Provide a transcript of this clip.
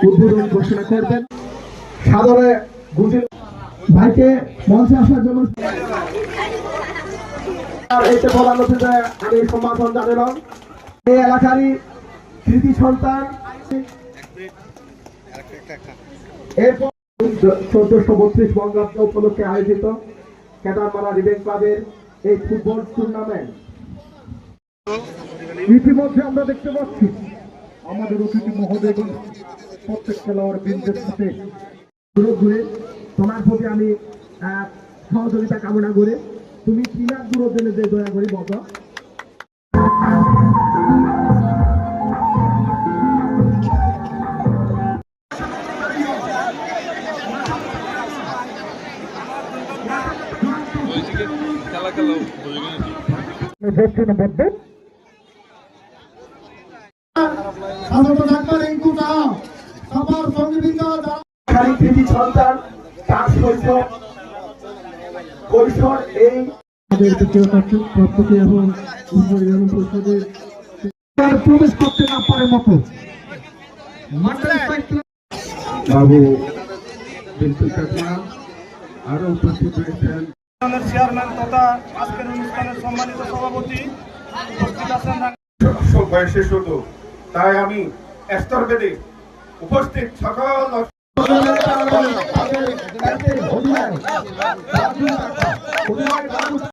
উদ্বোধন ঘোষণা করবেন। সাদরে গুজিল ভাইকে মঞ্চে আসার জন্য এতে প্রধান অতিথি আমি সম্ভাষণ জানালাম। এই এলাকারই কৃতি সন্তান এরপর 1432 বঙ্গাব্দ উপলক্ষে আয়োজিত কেদারমালা রিবেন ক্লাবের এই ফুটবল টুর্নামেন্ট ইতিমধ্যে আমরা দেখতে পাচ্ছি আমাদের অতিথি মহোদয় এবং প্রত্যেক খেলোয়াড় বৃন্দের সাথে তোমার প্রতি আমি সহযোগিতা কামনা করে তুমি কিনার দূর জেনে যে দয়া করি বলো। প্রবেশ করতে না পারে মতো বাবু আরো উপস্থিত রয়েছেন চেয়ারম্যান তথা আজকের অনুষ্ঠানের সম্মানিত সভাপতি বয়সে শুধু তাই আমি স্তর বেদে উপস্থিত সকল